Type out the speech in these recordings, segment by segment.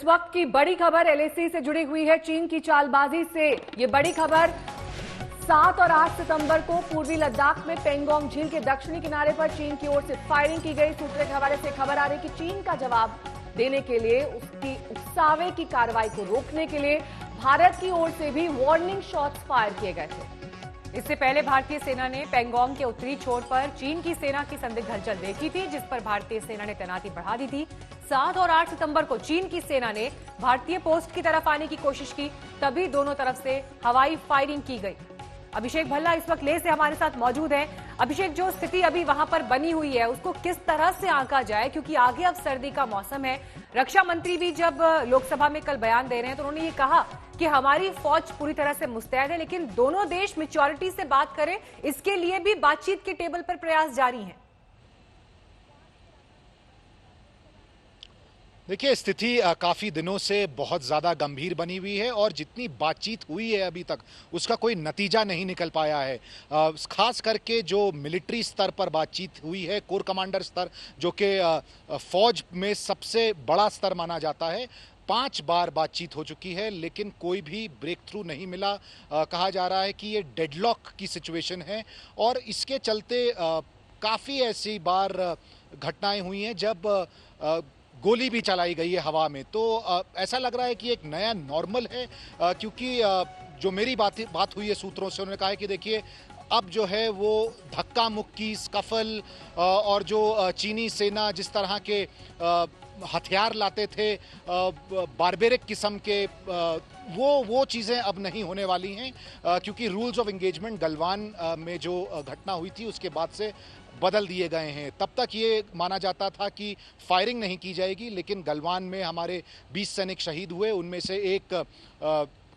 इस वक्त की बड़ी खबर एलएसी से जुड़ी हुई है चीन की चालबाजी से। ये बड़ी खबर 7 और 8 सितंबर को पूर्वी लद्दाख में पेंगोंग झील के दक्षिणी किनारे पर चीन की ओर से फायरिंग की गई। सूत्रों के हवाले से खबर आ रही कि चीन का जवाब देने के लिए, उसकी उकसावे की कार्रवाई को रोकने के लिए भारत की ओर से भी वार्निंग शॉट्स फायर किए गए थे। इससे पहले भारतीय सेना ने पेंगोंग के उत्तरी छोर पर चीन की सेना की संदिग्ध हलचल देखी थी, जिस पर भारतीय सेना ने तैनाती बढ़ा दी थी। 7 और 8 सितंबर को चीन की सेना ने भारतीय पोस्ट की तरफ आने की कोशिश की, तभी दोनों तरफ से हवाई फायरिंग की गई। अभिषेक भल्ला इस वक्त लेह से हमारे साथ मौजूद है। अभिषेक, जो स्थिति अभी वहां पर बनी हुई है उसको किस तरह से आंका जाए, क्योंकि आगे अब सर्दी का मौसम है। रक्षा मंत्री भी जब लोकसभा में कल बयान दे रहे हैं तो उन्होंने ये कहा कि हमारी फौज पूरी तरह से मुस्तैद है, लेकिन दोनों देश मैच्योरिटी से बात करें, इसके लिए भी बातचीत के टेबल पर प्रयास जारी हैं। देखिए, स्थिति काफ़ी दिनों से बहुत ज़्यादा गंभीर बनी हुई है और जितनी बातचीत हुई है अभी तक उसका कोई नतीजा नहीं निकल पाया है। खास करके जो मिलिट्री स्तर पर बातचीत हुई है, कोर कमांडर स्तर, जो कि फौज में सबसे बड़ा स्तर माना जाता है, 5 बार बातचीत हो चुकी है, लेकिन कोई भी ब्रेक थ्रू नहीं मिला। कहा जा रहा है कि ये डेडलॉक की सिचुएशन है और इसके चलते काफ़ी ऐसी बार घटनाएं हुई हैं जब गोली भी चलाई गई है हवा में। तो ऐसा लग रहा है कि एक नया नॉर्मल है, क्योंकि जो मेरी बात हुई है सूत्रों से, उन्होंने कहा है कि देखिए अब जो है वो धक्का मुक्की, स्कफल और जो चीनी सेना जिस तरह के हथियार लाते थे, बारबेरिक किस्म के, वो चीज़ें अब नहीं होने वाली हैं, क्योंकि रूल्स ऑफ एंगेजमेंट गलवान में जो घटना हुई थी उसके बाद से बदल दिए गए हैं। तब तक ये माना जाता था कि फायरिंग नहीं की जाएगी, लेकिन गलवान में हमारे 20 सैनिक शहीद हुए, उनमें से एक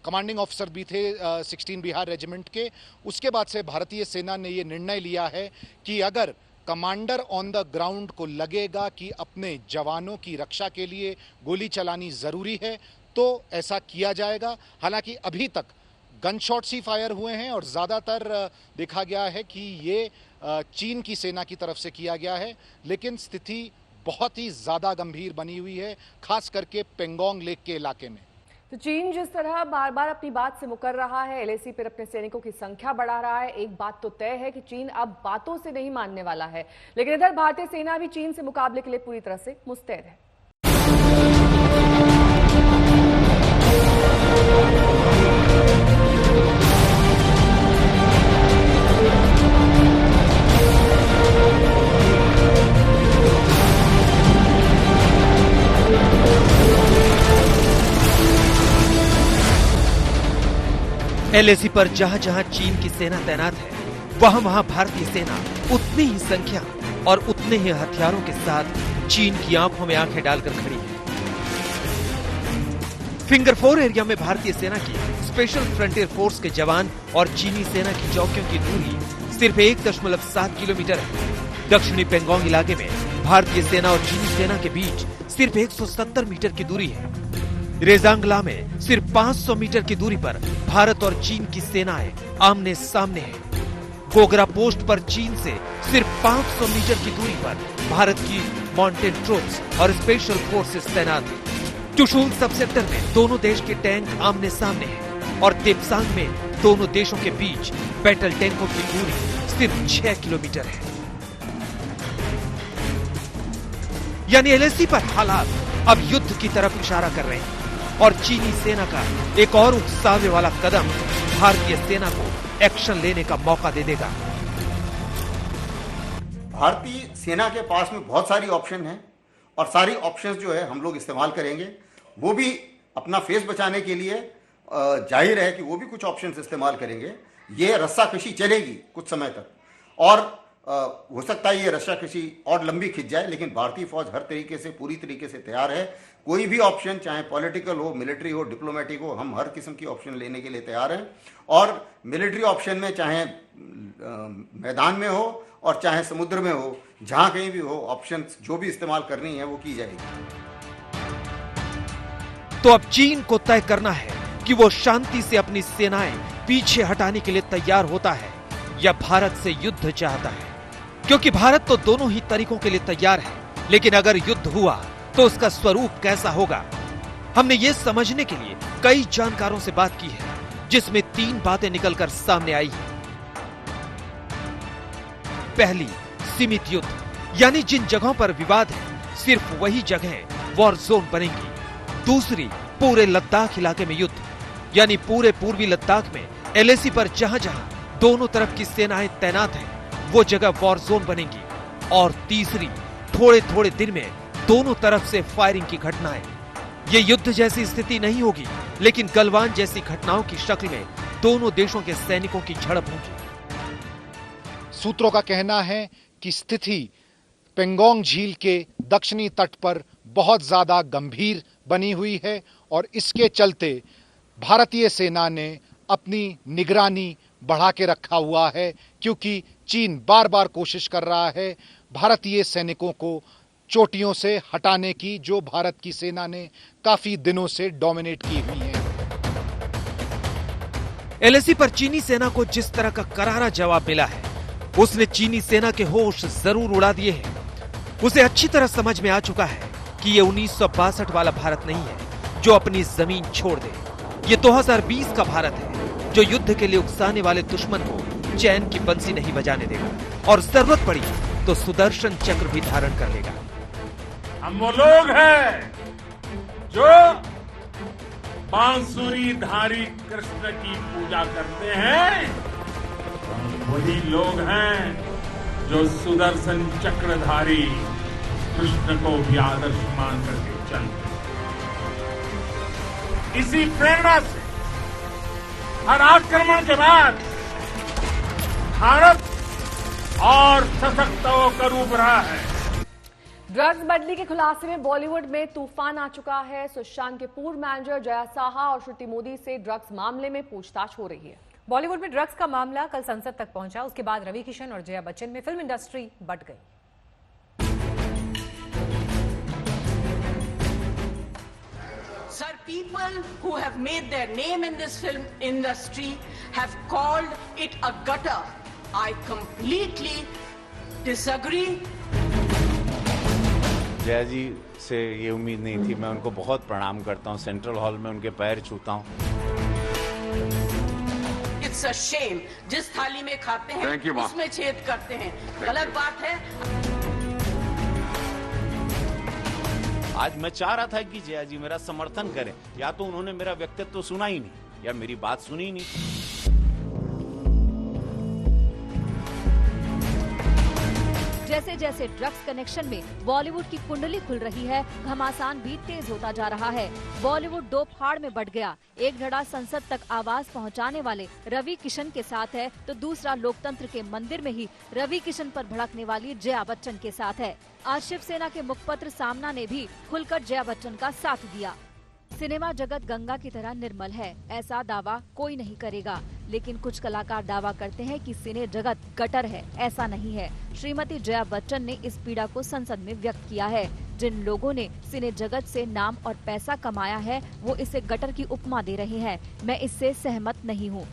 कमांडिंग ऑफिसर भी थे 16 बिहार रेजिमेंट के। उसके बाद से भारतीय सेना ने ये निर्णय लिया है कि अगर कमांडर ऑन द ग्राउंड को लगेगा कि अपने जवानों की रक्षा के लिए गोली चलानी ज़रूरी है तो ऐसा किया जाएगा। हालांकि अभी तक गन शॉट्स ही फायर हुए हैं और ज़्यादातर देखा गया है कि ये चीन की सेना की तरफ से किया गया है, लेकिन स्थिति बहुत ही ज़्यादा गंभीर बनी हुई है, खास करके पेंगोंग लेक के इलाके में। तो चीन जिस तरह बार बार अपनी बात से मुकर रहा है, एलएसी पर अपने सैनिकों की संख्या बढ़ा रहा है, एक बात तो तय है कि चीन अब बातों से नहीं मानने वाला है। लेकिन इधर भारतीय सेना भी चीन से मुकाबले के लिए पूरी तरह से मुस्तैद है। एलएसी पर जहां जहां चीन की सेना तैनात है, वहां वहां भारतीय सेना उतनी ही संख्या और उतने ही हथियारों के साथ चीन की आंखों में आंखें डालकर खड़ी है। फिंगर 4 एरिया में भारतीय सेना की स्पेशल फ्रंटियर फोर्स के जवान और चीनी सेना की चौकियों की दूरी सिर्फ 1.7 किलोमीटर है। दक्षिणी पेंगोंग इलाके में भारतीय सेना और चीनी सेना के बीच सिर्फ 170 मीटर की दूरी है। रेजांगला में सिर्फ 500 मीटर की दूरी पर भारत और चीन की सेनाएं आमने सामने हैं। गोगरा पोस्ट पर चीन से सिर्फ 500 मीटर की दूरी पर भारत की माउंटेन ट्रूप्स और स्पेशल फोर्सेस तैनात हैं। चुशूल सब सेक्टर में दोनों देश के टैंक आमने सामने हैं और तेपसांग में दोनों देशों के बीच बैटल टैंकों की दूरी सिर्फ 6 किलोमीटर है। यानी एलएसी पर हालात अब युद्ध की तरफ इशारा कर रहे हैं और चीनी सेना का एक और उकसावे वाला कदम भारतीय सेना को एक्शन लेने का मौका दे देगा। भारतीय सेना के पास में बहुत सारी ऑप्शन हैं और सारी ऑप्शंस जो है हम लोग इस्तेमाल करेंगे। वो भी अपना फेस बचाने के लिए जाहिर है कि वो भी कुछ ऑप्शंस इस्तेमाल करेंगे। ये रस्साकशी चलेगी कुछ समय तक और हो सकता है ये रस्साकशी और लंबी खिंच जाए, लेकिन भारतीय फौज हर तरीके से, पूरी तरीके से तैयार है। कोई भी ऑप्शन, चाहे पॉलिटिकल हो, मिलिट्री हो, डिप्लोमेटिक हो, हम हर किस्म की ऑप्शन लेने के लिए तैयार हैं। और मिलिट्री ऑप्शन में चाहे मैदान में हो और चाहे समुद्र में हो, जहां कहीं भी हो, ऑप्शन जो भी इस्तेमाल करनी है वो की जाएगी। तो अब चीन को तय करना है कि वो शांति से अपनी सेनाएं पीछे हटाने के लिए तैयार होता है या भारत से युद्ध चाहता है, क्योंकि भारत तो दोनों ही तरीकों के लिए तैयार है। लेकिन अगर युद्ध हुआ तो उसका स्वरूप कैसा होगा, हमने ये समझने के लिए कई जानकारों से बात की है, जिसमें 3 बातें निकलकर सामने आई हैं। पहली, सीमित युद्ध, यानी जिन जगहों पर विवाद है सिर्फ वही जगहें वॉर जोन बनेंगी। दूसरी, पूरे लद्दाख इलाके में युद्ध, यानी पूरे पूर्वी लद्दाख में एलएसी पर जहां जहां दोनों तरफ की सेनाएं तैनात हैं वो जगह वॉर जोन बनेंगी। और तीसरी, थोड़े थोड़े दिन में दोनों तरफ से फायरिंग की घटनाएं। ये युद्ध जैसी स्थिति नहीं होगी, लेकिन गलवान जैसी घटनाओं की शक्ल में दोनों देशों के सैनिकों की झड़प होगी। सूत्रों का कहना है कि स्थिति पेंगोंग झील के दक्षिणी तट पर बहुत ज्यादा गंभीर बनी हुई है और इसके चलते भारतीय सेना ने अपनी निगरानी बढ़ा के रखा हुआ है, क्योंकि चीन बार बार कोशिश कर रहा है भारतीय सैनिकों को चोटियों से हटाने की, जो भारत की सेना ने काफी दिनों से डोमिनेट की हुई है। एलएसी पर चीनी सेना को जिस तरह का करारा जवाब मिला है, उसने चीनी सेना के होश जरूर उड़ा दिए हैं। उसे अच्छी तरह समझ में आ चुका है कि ये 1962 वाला भारत नहीं है जो अपनी जमीन छोड़ दे। ये 2020 का भारत है जो युद्ध के लिए उकसाने वाले दुश्मन को चैन की बंसी नहीं बजाने देगा और जरूरत पड़ी तो सुदर्शन चक्र भी धारण कर लेगा। हम वो लोग हैं जो बांसुरी धारी कृष्ण की पूजा करते हैं, वही लोग हैं जो सुदर्शन चक्रधारी कृष्ण को भी आदर्श मान करके चलते। इसी प्रेरणा से हर आक्रमण के बाद भारत और सशक्त होकर उभरा है। ड्रग्स बदली के खुलासे में बॉलीवुड में तूफान आ चुका है। सुशांत के पूर्व मैनेजर जया साहा और श्रुति मोदी से ड्रग्स मामले में पूछताछ हो रही है। बॉलीवुड में ड्रग्स का मामला कल संसद तक पहुंचा। उसके बाद रवि किशन और जया बच्चन में फिल्म इंडस्ट्री बट गई। Sir, people who have made their name in this film industry have called it a gutter. I completely disagree. Jaya ji से ये उम्मीद नहीं थी। मैं उनको बहुत प्रणाम करता हूँ, सेंट्रल हॉल में उनके पैर छूता हूँ। It's a shame. जिस थाली में खाते हैं उसमें छेद करते हैं, गलत बात है। आज मैं चाह रहा था कि जया जी मेरा समर्थन करें, या तो उन्होंने मेरा व्यक्तित्व सुना ही नहीं या मेरी बात सुनी ही नहीं। जैसे जैसे ड्रग्स कनेक्शन में बॉलीवुड की कुंडली खुल रही है, घमासान भी तेज होता जा रहा है। बॉलीवुड दो फाड़ में बंट गया। एक धड़ा संसद तक आवाज पहुंचाने वाले रवि किशन के साथ है, तो दूसरा लोकतंत्र के मंदिर में ही रवि किशन पर भड़कने वाली जया बच्चन के साथ है। आज शिवसेना के मुखपत्र सामना ने भी खुलकर जया बच्चन का साथ दिया। सिनेमा जगत गंगा की तरह निर्मल है, ऐसा दावा कोई नहीं करेगा, लेकिन कुछ कलाकार दावा करते हैं कि सिने जगत गटर है। ऐसा नहीं है। श्रीमती जया बच्चन ने इस पीड़ा को संसद में व्यक्त किया है। जिन लोगों ने सिने जगत से नाम और पैसा कमाया है, वो इसे गटर की उपमा दे रहे हैं। मैं इससे सहमत नहीं हूँ।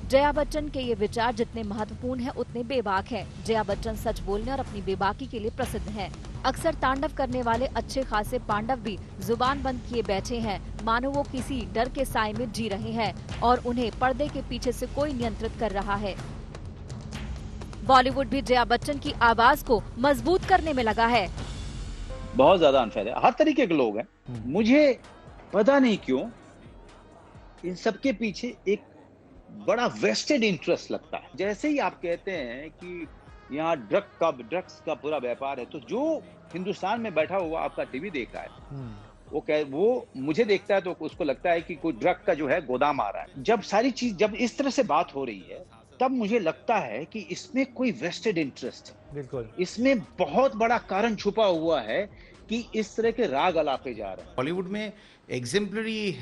जया बच्चन के ये विचार जितने महत्वपूर्ण हैं, उतने बेबाक हैं। जया बच्चन सच बोलने और अपनी बेबाकी के लिए प्रसिद्ध हैं। अक्सर तांडव करने वाले अच्छे खासे पांडव भी जुबान बंद किए बैठे हैं, मानो वो किसी डर के साए में जी रहे हैं और उन्हें पर्दे के पीछे से कोई नियंत्रित कर रहा है। बॉलीवुड भी जया बच्चन की आवाज को मजबूत करने में लगा है। बहुत ज्यादा अनफेयर है, हर तरीके के लोग हैं। मुझे पता नहीं क्यों इन सबके पीछे एक बड़ा वेस्टेड इंटरेस्ट लगता है। जैसे ही आप कहते हैं कि यहाँ ड्रग्स का पूरा व्यापार है, तो जो हिंदुस्तान में बैठा हुआ आपका टीवी देख रहा है, वो मुझे देखता है तो उसको लगता है कि कोई ड्रग का जो है गोदाम आ रहा है। जब इस तरह से बात हो रही है, तब मुझे लगता है कि इसमें कोई वेस्टेड इंटरेस्ट है। बिल्कुल, इसमें बहुत बड़ा कारण छुपा हुआ है कि इस तरह के राग अलापे जा रहे हैं। बॉलीवुड में एग्जेम्पलरी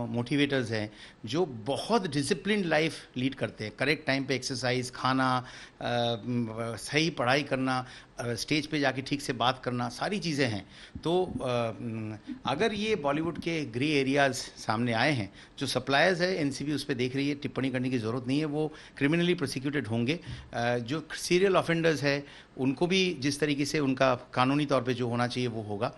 मोटिवेटर्स हैं जो बहुत डिसिप्लिन लाइफ लीड करते हैं। करेक्ट टाइम पे एक्सरसाइज, खाना, सही पढ़ाई करना, स्टेज पे जाके ठीक से बात करना, सारी चीज़ें हैं। तो अगर ये बॉलीवुड के ग्रे एरियाज सामने आए हैं, जो सप्लायर्स है एनसीबी उस पर देख रही है, टिप्पणी करने की ज़रूरत नहीं है, वो क्रिमिनली प्रोसिक्यूटेड होंगे। जो सीरियल ऑफेंडर्स है उनको भी जिस तरीके से उनका कानूनी तौर पे जो होना चाहिए वो होगा।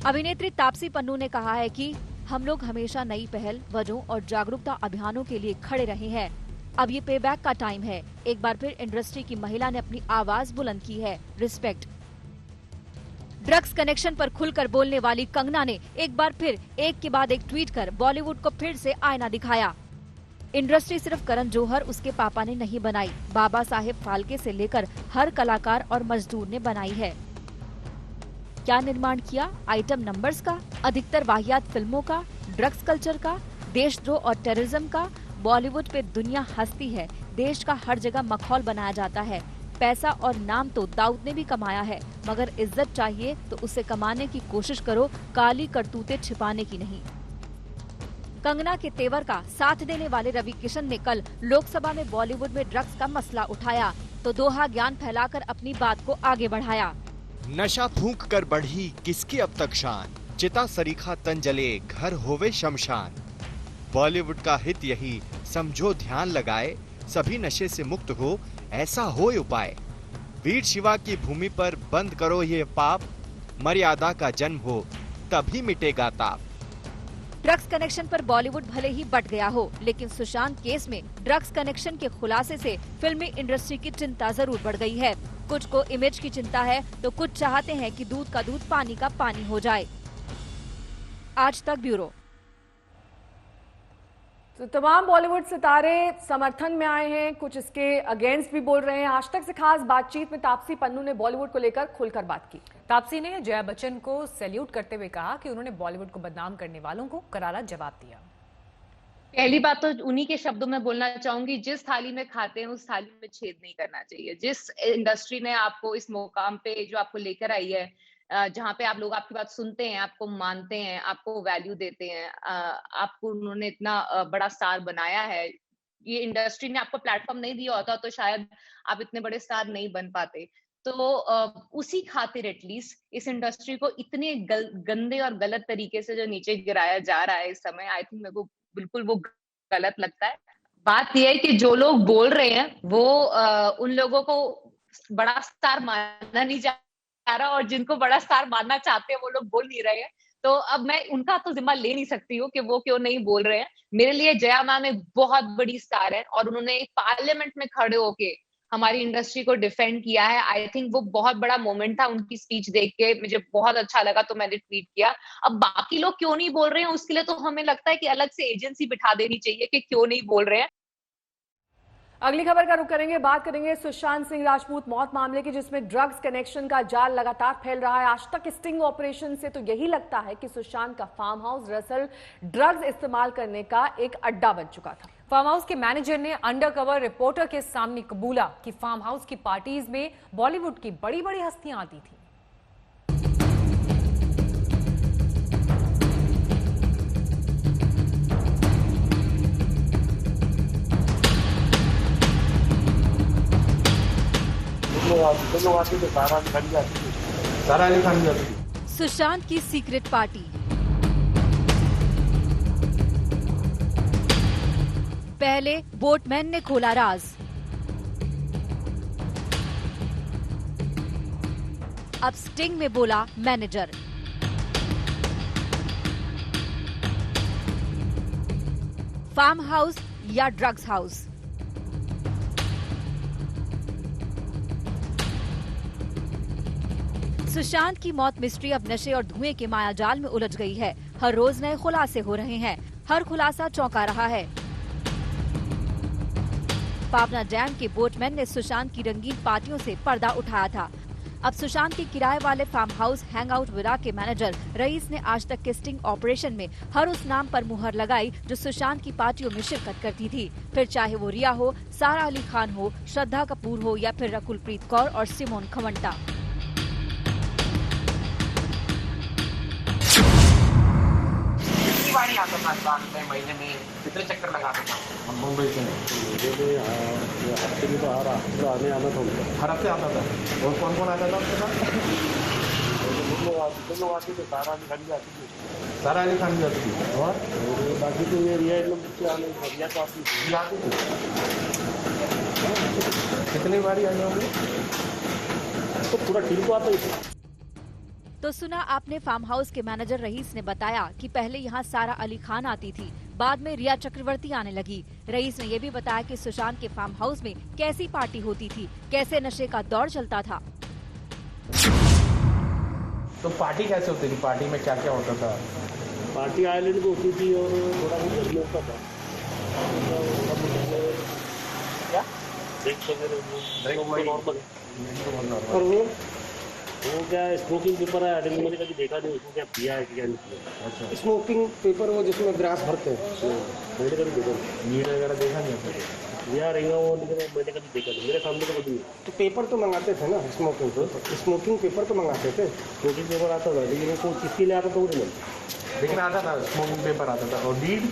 अभिनेत्री तापसी पन्नू ने कहा है कि हम लोग हमेशा नई पहल, वजहों और जागरूकता अभियानों के लिए खड़े रहे हैं। अब ये पेबैक का टाइम है। एक बार फिर इंडस्ट्री की महिला ने अपनी आवाज बुलंद की है। रिस्पेक्ट। ड्रग्स कनेक्शन पर खुलकर बोलने वाली कंगना ने एक बार फिर एक के बाद एक ट्वीट कर बॉलीवुड को फिर से आईना दिखाया। इंडस्ट्री सिर्फ करण जौहर, उसके पापा ने नहीं बनाई, बाबा साहेब फाल्के से लेकर हर कलाकार और मजदूर ने बनाई है। क्या निर्माण किया? आइटम नंबर्स का, अधिकतर वाहियात फिल्मों का, ड्रग्स कल्चर का, देशद्रोह और टेररिज्म का। बॉलीवुड पे दुनिया हंसती है, देश का हर जगह मखौल बनाया जाता है। पैसा और नाम तो दाऊद ने भी कमाया है, मगर इज्जत चाहिए तो उसे कमाने की कोशिश करो, काली करतूतें छिपाने की नहीं। कंगना के तेवर का साथ देने वाले रवि किशन ने कल लोकसभा में बॉलीवुड में ड्रग्स का मसला उठाया तो दोहा ज्ञान फैलाकर अपनी बात को आगे बढ़ाया। नशा थूक कर बढ़ी किसकी अब तक शान, चिता सरीखा तन जले घर होवे शमशान। बॉलीवुड का हित यही समझो ध्यान लगाए, सभी नशे से मुक्त हो ऐसा हो उपाय। वीर शिवा की भूमि पर बंद करो ये पाप, मर्यादा का जन्म हो तभी मिटेगा ताप। ड्रग्स कनेक्शन पर बॉलीवुड भले ही बट गया हो, लेकिन सुशांत केस में ड्रग्स कनेक्शन के खुलासे से फिल्मी इंडस्ट्री की चिंता जरूर बढ़ गई है। कुछ को इमेज की चिंता है तो कुछ चाहते हैं कि दूध का दूध पानी का पानी हो जाए। आज तक ब्यूरो। तो तमाम बॉलीवुड सितारे समर्थन में आए हैं, कुछ इसके अगेंस्ट भी बोल रहे हैं। आज तक से खास बातचीत में तापसी पन्नू ने बॉलीवुड को लेकर खुलकर बात की। तापसी ने जया बच्चन को सैल्यूट करते हुए कहा कि उन्होंने बॉलीवुड को बदनाम करने वालों को करारा जवाब दिया। पहली बात तो उन्हीं के शब्दों में बोलना चाहूंगी, जिस थाली में खाते हैं उस थाली में छेद नहीं करना चाहिए। जिस इंडस्ट्री ने आपको इस मुकाम पे जो आपको लेकर आई है, जहाँ पे आप लोग आपकी बात सुनते हैं, आपको मानते हैं, आपको वैल्यू देते हैं, आपको उन्होंने इतना बड़ा स्टार बनाया है, ये इंडस्ट्री ने आपको प्लेटफॉर्म नहीं दिया होता तो शायद आप इतने बड़े स्टार नहीं बन पाते। तो उसी खातिर एटलीस्ट इस इंडस्ट्री को इतने गंदे और गलत तरीके से जो नीचे गिराया जा रहा है इस समय, आई थिंक मेरे को बिल्कुल वो गलत लगता है। बात यह है कि जो लोग बोल रहे हैं वो उन लोगों को बड़ा स्टार मानना नहीं चाह रहा, और जिनको बड़ा स्टार मानना चाहते हैं वो लोग बोल नहीं रहे हैं। तो अब मैं उनका तो जिम्मा ले नहीं सकती हूँ कि वो क्यों नहीं बोल रहे हैं। मेरे लिए जया मैम एक बहुत बड़ी स्टार है और उन्होंने पार्लियामेंट में खड़े होके हमारी इंडस्ट्री को डिफेंड किया है। आई थिंक वो बहुत बड़ा मोमेंट था। उनकी स्पीच देख के मुझे बहुत अच्छा लगा तो मैंने ट्वीट किया। अब बाकी लोग क्यों नहीं बोल रहे हैं उसके लिए तो हमें लगता है कि अलग से एजेंसी बिठा देनी चाहिए कि क्यों नहीं बोल रहे हैं। अगली खबर का रुख करेंगे, बात करेंगे सुशांत सिंह राजपूत मौत मामले की, जिसमें ड्रग्स कनेक्शन का जाल लगातार फैल रहा है। आज तक स्टिंग ऑपरेशन से तो यही लगता है कि सुशांत का फार्म हाउस दरअसल ड्रग्स इस्तेमाल करने का एक अड्डा बन चुका था। फार्म हाउस के मैनेजर ने अंडरकवर रिपोर्टर के सामने कबूला कि फार्म हाउस की पार्टीज में बॉलीवुड की बड़ी बड़ी हस्तियां आती थी। सुशांत की सीक्रेट पार्टी। पहले बोटमैन ने खोला राज, अब स्टिंग में बोला मैनेजर। फार्म हाउस या ड्रग्स हाउस, सुशांत की मौत मिस्ट्री अब नशे और धुएं के मायाजाल में उलझ गई है। हर रोज नए खुलासे हो रहे हैं, हर खुलासा चौंका रहा है। पावना डैम के बोटमैन ने सुशांत की रंगीन पार्टियों से पर्दा उठाया था। अब सुशांत के किराए वाले फार्म हाउस हैंगआउट विला के मैनेजर रईस ने आज तक के स्टिंग ऑपरेशन में हर उस नाम पर मुहर लगाई जो सुशांत की पार्टियों में शिरकत करती थी, फिर चाहे वो रिया हो, सारा अली खान हो, श्रद्धा कपूर हो या फिर रकुलप्रीत कौर और सिमोन खवंटा। महीने में कितने चक्कर लगाते थे? हम मुंबई से हफ्ते में तो आने आना था, हर हफ्ते आता था। और कौन कौन आता था आपके साथ? लोग आते थे, सारा अली खान भी आती थी, सारा अली खान भी आती थी, और बाकी तो ये रिया तो आती थी। कितनी बारी आए होंगे तो पूरा टीम को आता ही था। तो सुना आपने फार्म हाउस के मैनेजर रईस ने बताया कि पहले यहाँ सारा अली खान आती थी, बाद में रिया चक्रवर्ती आने लगी। रईस ने ये भी बताया कि सुशांत के फार्म हाउस में कैसी पार्टी होती थी, कैसे नशे का दौर चलता था। तो पार्टी कैसे होती थी? पार्टी में क्या क्या होता था? पार्टी आइलैंड पे होती थी और थोड़ा बहुत भी होता था। क्या? और वो क्या स्मोकिंग पेपर है, मैंने कभी देखा नहीं उसको क्या पिया है क्या नहीं पिया। अच्छा, स्मोकिंग पेपर वो जिसमें ग्रास भरते हैं, मैंने कभी देखा नहीं। मीट वगैरह देखा नहीं आपने? यार रहेगा वो, लेकिन मैंने कभी देखा नहीं, मेरे सामने तो कभी नहीं। तो पेपर तो मंगाते थे ना, स्मोकिंग पेपर तो मंगाते थे, स्मोकिंग पेपर आता था, लेकिन वो किसके लिए आता था वो नहीं, लेकिन आता था स्मोकिंग पेपर आता था। और लीड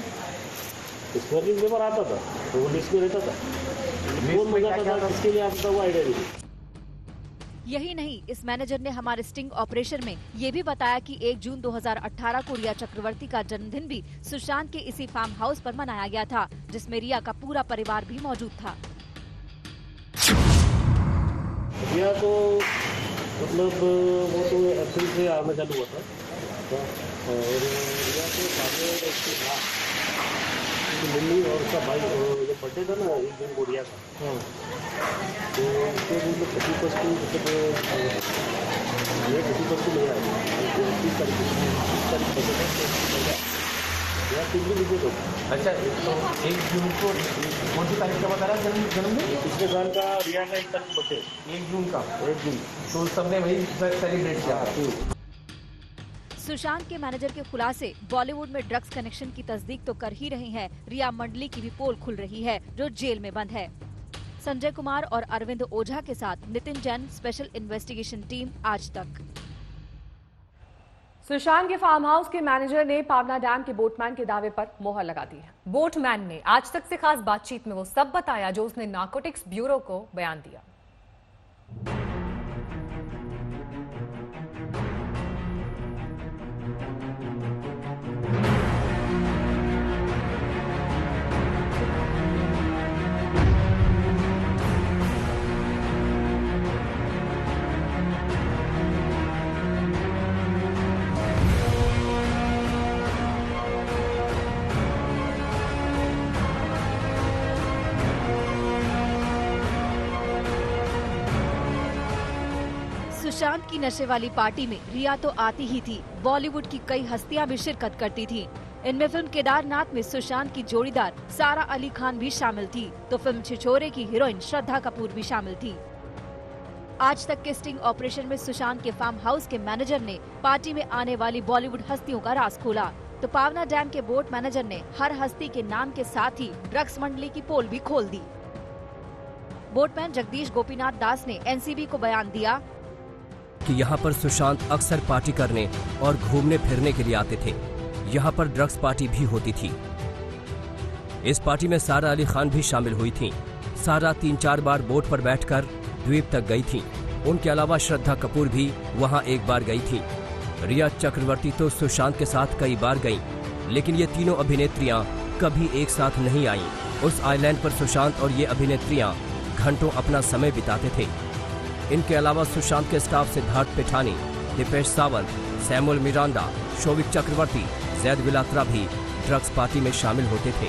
स्मोकिंग पेपर आता था तो वो लिस्ट में रहता था, कौन मंगाता था, किसके लिए आता था वो आइडिया नहीं। यही नहीं, इस मैनेजर ने हमारे स्टिंग ऑपरेशन में ये भी बताया कि 1 जून 2018 को रिया चक्रवर्ती का जन्मदिन भी सुशांत के इसी फार्म हाउस पर मनाया गया था, जिसमें रिया का पूरा परिवार भी मौजूद था। रिया तो मतलब वो तो अप्रैल से आना चालू हुआ था और रिया तो मम्मी और उसका भाई जब बर्थडे था ना 1 जून को रिया का, तो उसके मतलब 25 को ले आए 30 तारीख को। अच्छा, तो 1 जून को कौन सी तारीख का बता रहा है जन्मदिन? पिछले साल का रिया का 1 तारीख बर्थडे, 1 जून का। 1 जून तो सबने वही सेलिब्रेट किया। सुशांत के मैनेजर के खुलासे बॉलीवुड में ड्रग्स कनेक्शन की तस्दीक तो कर ही रही हैं, रिया मंडली की भी पोल खुल रही है, जो जेल में बंद है। संजय कुमार और अरविंद ओझा के साथ Nitin Jain, special investigation team, आज तक। सुशांत के फार्म हाउस के मैनेजर ने पावना डैम के बोटमैन के दावे पर मोहर लगा दी है। बोटमैन ने आज तक से खास बातचीत में वो सब बताया जो उसने नार्कोटिक्स ब्यूरो को बयान दिया। सुशांत की नशे वाली पार्टी में रिया तो आती ही थी, बॉलीवुड की कई हस्तियां भी शिरकत करती थी। इनमें फिल्म केदारनाथ में सुशांत की जोड़ीदार सारा अली खान भी शामिल थी, तो फिल्म छिछोरे की हीरोइन श्रद्धा कपूर भी शामिल थी। आज तक के स्टिंग ऑपरेशन में सुशांत के फार्म हाउस के मैनेजर ने पार्टी में आने वाली बॉलीवुड हस्तियों का राज खोला, तो पावना डैम के बोट मैनेजर ने हर हस्ती के नाम के साथ ही ड्रग्स मंडली की पोल भी खोल दी। बोटमैन जगदीश गोपीनाथ दास ने एनसीबी को बयान दिया कि यहाँ पर सुशांत अक्सर पार्टी करने और घूमने फिरने के लिए आते थे। यहाँ पर ड्रग्स पार्टी भी होती थी। इस पार्टी में सारा अली खान भी शामिल हुई थी। सारा 3-4 बार बोट पर बैठकर द्वीप तक गई थी। उनके अलावा श्रद्धा कपूर भी वहाँ एक बार गई थी। रिया चक्रवर्ती तो सुशांत के साथ कई बार गईं, लेकिन ये तीनों अभिनेत्रियां कभी एक साथ नहीं आईं। उस आइलैंड पर सुशांत और ये अभिनेत्रियां घंटों अपना समय बिताते थे। इनके अलावा सुशांत के staff Siddharth Pithani, Dipesh Sawant, Samuel Miranda, Showik Chakraborty, Zaid Vilatra भी ड्रग्स पार्टी में शामिल होते थे।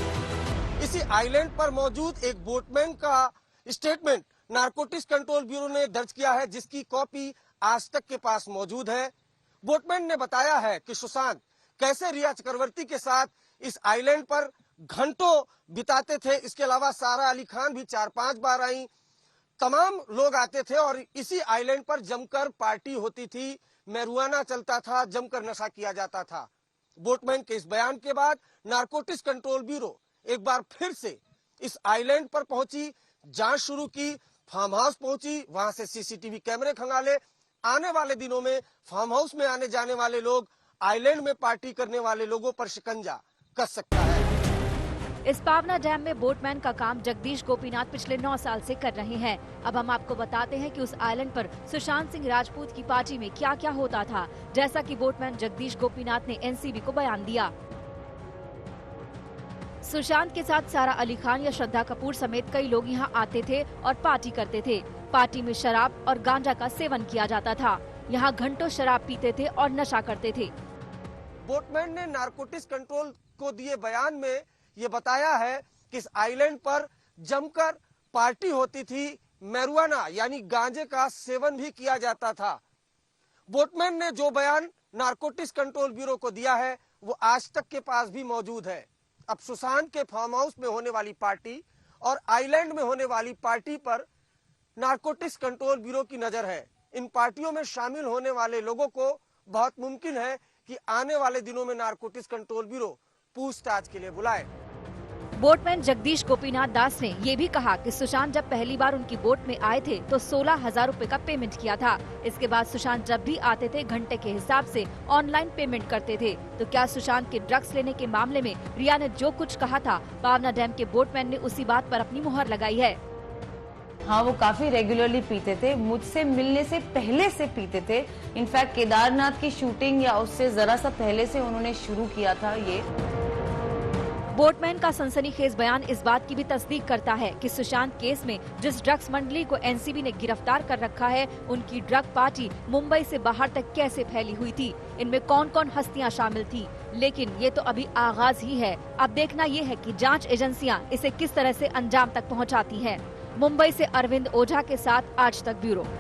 इसी आइलैंड पर मौजूद एक बोटमैन का स्टेटमेंट नारकोटिक्स कंट्रोल ब्यूरो ने दर्ज किया है, जिसकी कॉपी आज तक के पास मौजूद है। बोटमैन ने बताया है कि सुशांत कैसे रिया चक्रवर्ती के साथ इस आइलैंड पर घंटों बिताते थे। इसके अलावा सारा अली खान भी 4-5 बार आई। तमाम लोग आते थे और इसी आइलैंड पर जमकर पार्टी होती थी, मैरुआना चलता था, जमकर नशा किया जाता था। बोटमैन के इस बयान के बाद नारकोटिक्स कंट्रोल ब्यूरो एक बार फिर से इस आइलैंड पर पहुंची, जांच शुरू की, फार्म हाउस पहुंची, वहां से सीसीटीवी कैमरे खंगाले। आने वाले दिनों में फार्म हाउस में आने जाने वाले लोग, आइलैंड में पार्टी करने वाले लोगों पर शिकंजा कस सकता है। इस पावना डैम में बोटमैन का काम जगदीश गोपीनाथ पिछले 9 साल से कर रहे हैं। अब हम आपको बताते हैं कि उस आइलैंड पर सुशांत सिंह राजपूत की पार्टी में क्या क्या होता था, जैसा कि बोटमैन जगदीश गोपीनाथ ने एनसीबी को बयान दिया। सुशांत के साथ सारा अली खान या श्रद्धा कपूर समेत कई लोग यहाँ आते थे और पार्टी करते थे। पार्टी में शराब और गांजा का सेवन किया जाता था। यहाँ घंटों शराब पीते थे और नशा करते थे। बोटमैन ने नारकोटिक्स कंट्रोल को दिए बयान में ये बताया है कि इस आइलैंड पर जमकर पार्टी होती थी, मैरुआना यानी गांजे का सेवन भी किया जाता था। बोटमैन ने जो बयान नारकोटिक्स कंट्रोल ब्यूरो को दिया है वो आज तक के पास भी मौजूद है। अब सुशांत के फार्म हाउस में होने वाली पार्टी और आइलैंड में होने वाली पार्टी पर नारकोटिक्स कंट्रोल ब्यूरो की नजर है। इन पार्टियों में शामिल होने वाले लोगों को बहुत मुमकिन है कि आने वाले दिनों में नारकोटिक्स कंट्रोल ब्यूरो पूछताछ के लिए बुलाए। बोटमैन जगदीश गोपीनाथ दास ने ये भी कहा कि सुशांत जब पहली बार उनकी बोट में आए थे तो 16,000 रुपए का पेमेंट किया था। इसके बाद सुशांत जब भी आते थे घंटे के हिसाब से ऑनलाइन पेमेंट करते थे। तो क्या सुशांत के ड्रग्स लेने के मामले में रिया ने जो कुछ कहा था, पावना डैम के बोटमैन ने उसी बात पर अपनी मुहर लगाई है। हाँ, वो काफी रेगुलरली पीते थे, मुझसे मिलने से पहले से पीते थे। इनफैक्ट केदारनाथ की शूटिंग या उससे जरा सा पहले से उन्होंने शुरू किया था ये। बोटमैन का सनसनीखेज बयान इस बात की भी तस्दीक करता है कि सुशांत केस में जिस ड्रग्स मंडली को एनसीबी ने गिरफ्तार कर रखा है, उनकी ड्रग पार्टी मुंबई से बाहर तक कैसे फैली हुई थी, इनमें कौन कौन हस्तियां शामिल थी। लेकिन ये तो अभी आगाज ही है। अब देखना ये है कि जांच एजेंसियां इसे किस तरह से अंजाम तक पहुंचाती हैं। मुंबई से अरविंद ओझा के साथ आज तक ब्यूरो।